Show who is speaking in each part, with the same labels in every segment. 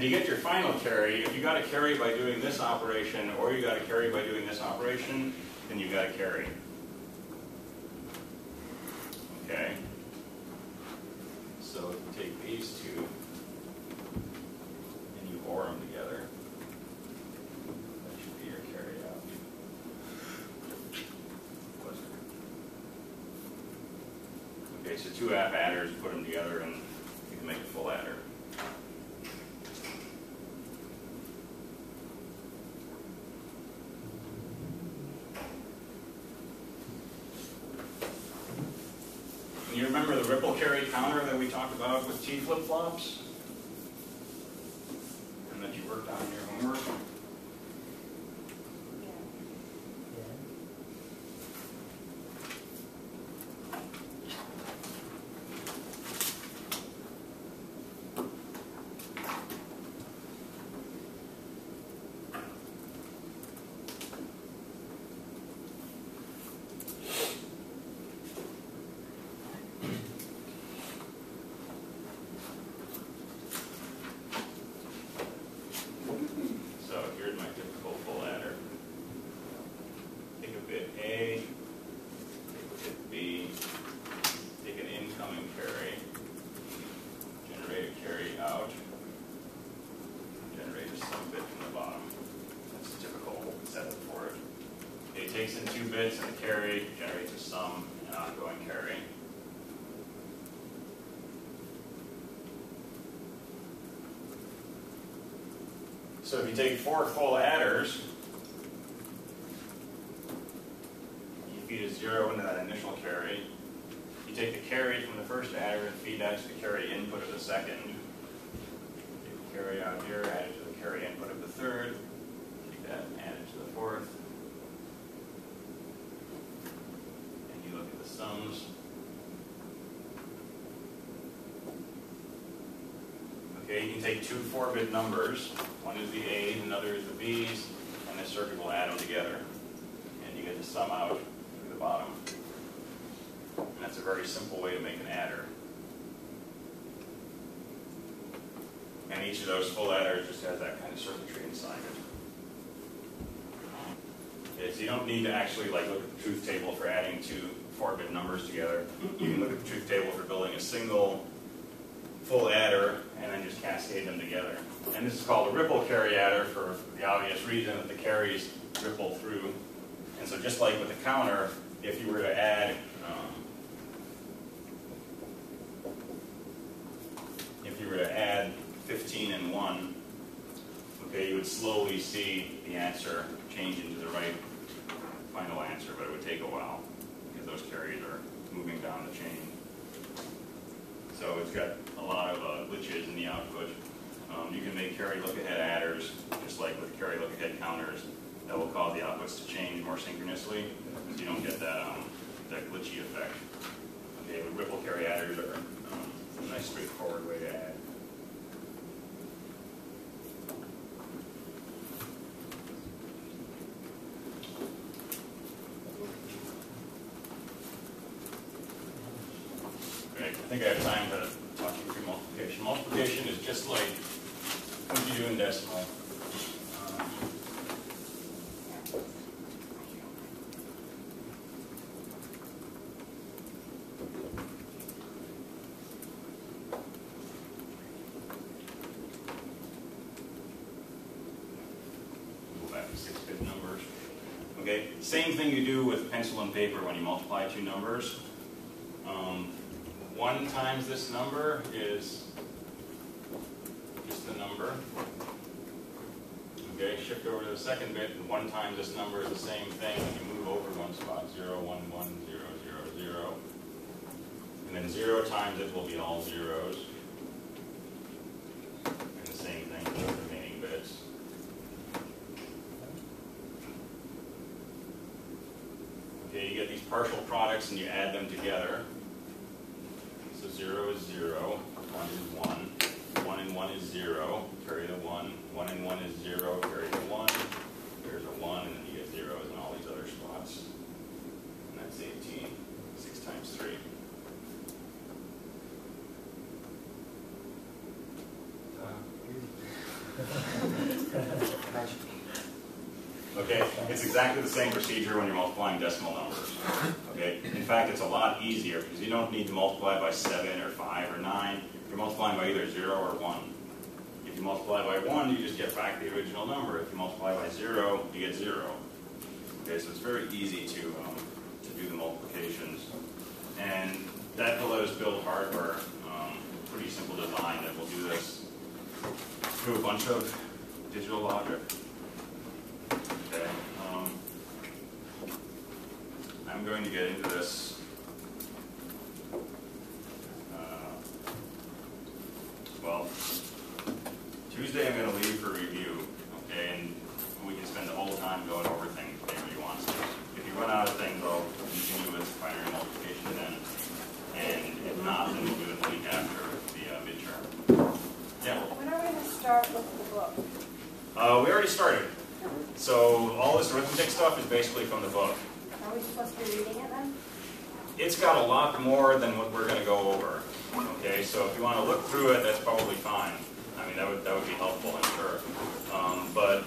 Speaker 1: You get your final carry. If you got a carry by doing this operation, or you got a carry by doing this operation, then you got a carry. Okay. So if you take these two and you OR them together, that should be your carry out. Okay, so two half adders, put them together, and you can make a full adder. And you remember the ripple carry counter that we talked about with T flip-flops? And that you worked on in your homework? Takes in 2 bits and the carry generates a sum and ongoing carry. So if you take 4 full adders, you feed a 0 into that initial carry. You take the carry from the first adder and feed that to the carry input of the second. Take the carry out here, add it to the carry input of the third. Take that and add it to the fourth. Sums. Okay, you can take 2 4-bit numbers. One is the A's, another is the B's, and this circuit will add them together. And you get the sum out through the bottom. And that's a very simple way to make an adder. And each of those full adders just has that kind of circuitry inside it. Okay, so you don't need to actually look at the truth table for adding 2 4-bit numbers together. You can look at the truth table for building a single full adder and then just cascade them together. And this is called a ripple carry adder for the obvious reason that the carries ripple through. And so just like with the counter, if you were to add 15 and 1, okay, you would slowly see the answer change into the right final answer, but it would take a while, because those carries are moving down the chain. So it's got a lot of glitches in the output. You can make carry look-ahead adders, just like with carry look-ahead counters, that will cause the outputs to change more synchronously, so you don't get that, that glitchy effect. Okay, but ripple carry adders are a nice straightforward way to add. I think I have time to talk you through multiplication. Multiplication is just like what you do in decimal. Go back to 6-bit numbers. Okay, same thing you do with pencil and paper when you multiply 2 numbers. 1 times this number is just the number. Okay, shift over to the second bit, and 1 times this number is the same thing. You move over 1 spot, 0, 1, 1, 0, 0, 0. And then 0 times it will be all zeros. And the same thing for the remaining bits. Okay, you get these partial products and you add them together. So 0 is 0, 1 is 1, 1 and 1 is 0, carry the 1, 1 and 1 is 0, carry the 1, there's a 1, and then you get zeros in all these other spots. And that's 18, 6 times 3. Okay, it's exactly the same procedure when you're multiplying decimal numbers. Okay, in fact, it's a lot easier because you don't need to multiply by 7 or 5 or 9. You're multiplying by either 0 or 1. If you multiply by 1, you just get back the original number. If you multiply by 0, you get 0. Okay, so it's very easy to do the multiplications. And that will let us build hardware, pretty simple design that will do this through a bunch of digital logic. Okay, I'm going to get into this. Well, Tuesday I'm going to leave for review, okay, and we can spend the whole time going over things if anybody wants to. If you run out of things, I'll continue with binary multiplication then, and if not, then we'll do it the week after the midterm. Yeah?
Speaker 2: When are we going to start with the book?
Speaker 1: We already started. So all this arithmetic stuff is basically from the book.
Speaker 2: Are we supposed to be reading it then?
Speaker 1: It's got a lot more than what we're going to go over. Okay, so if you want to look through it, that's probably fine. I mean, that would be helpful, I'm sure. But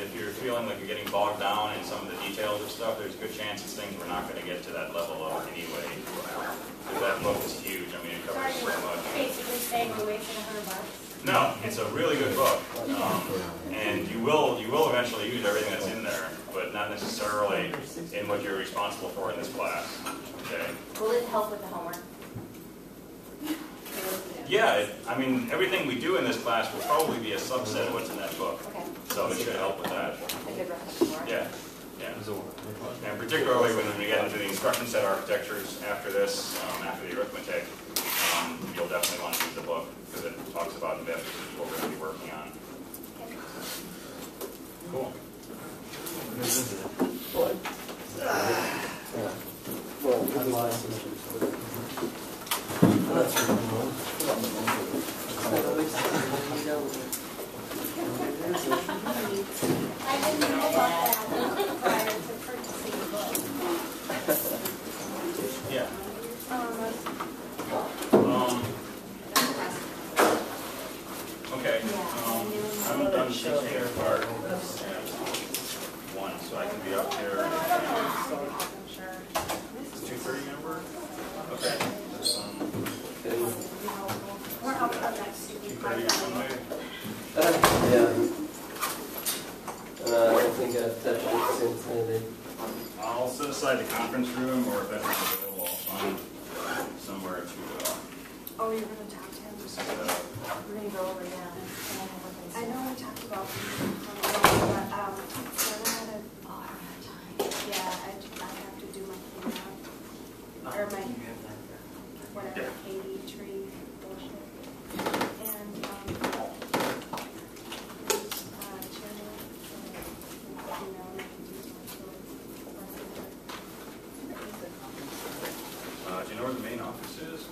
Speaker 1: if you're feeling like you're getting bogged down in some of the details of stuff, there's a good chance it's things we're not going to get to that level of anyway. Because that book is huge. I mean, it covers so much.
Speaker 2: Basically saying we wasted $100.
Speaker 1: No, it's a really good book, and you will eventually use everything that's in there, but not necessarily in what you're responsible for in this class. Okay.
Speaker 2: Will it help with the homework?
Speaker 1: Yeah, I mean, everything we do in this class will probably be a subset of what's in that book.
Speaker 2: Okay.
Speaker 1: So it should help with that.
Speaker 2: A good repetition for it.
Speaker 1: Yeah, yeah. And particularly when we get into the instruction set architectures after this, after the arithmetic, you'll definitely want to use the book because it talks about MIP, which is what we're going to be working on. Cool.
Speaker 2: I didn't know about that prior to purchasing the book.
Speaker 1: Yeah. Okay. I'm done teaching part 1, so I can be up here.
Speaker 2: I'm sure.
Speaker 1: It's 2:30 number? Okay.
Speaker 2: We're up next week.
Speaker 1: 2:30 one way?
Speaker 3: Yeah. I think I've touched it since maybe.
Speaker 1: I'll set aside the conference room, or if that's available, I'll find somewhere to
Speaker 2: Oh, you're going to talk to him? We're going to go over, yeah. I know we talked about but I don't know how to, yeah, I have to do my keynote, or my, whatever, KD tree bullshit. And,
Speaker 1: do you know where the main office is?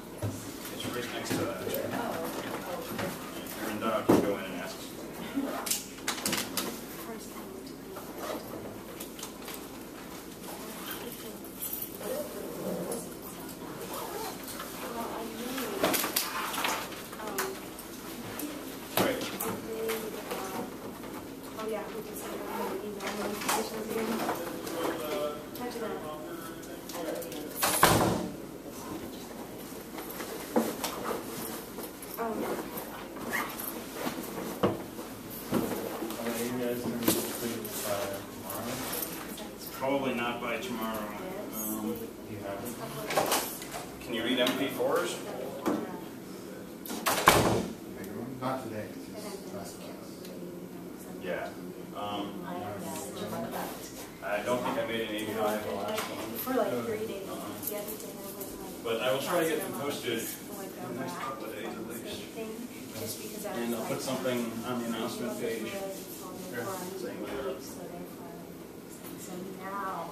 Speaker 1: It's right next to that. If you're in doubt, you go in and ask. Right.
Speaker 2: oh yeah, we can send out an email notifications again. Touch that.
Speaker 1: Probably not by tomorrow. Can you read MP4s?
Speaker 4: Not today.
Speaker 1: Yeah. I don't think I made an API the last one.
Speaker 2: For like 3 days. The other day I was like,
Speaker 1: But I will try to get them posted in the next couple of days at least.
Speaker 2: just because I was
Speaker 1: And I'll put something on the announcement page.
Speaker 2: Here,
Speaker 1: saying where.
Speaker 2: so now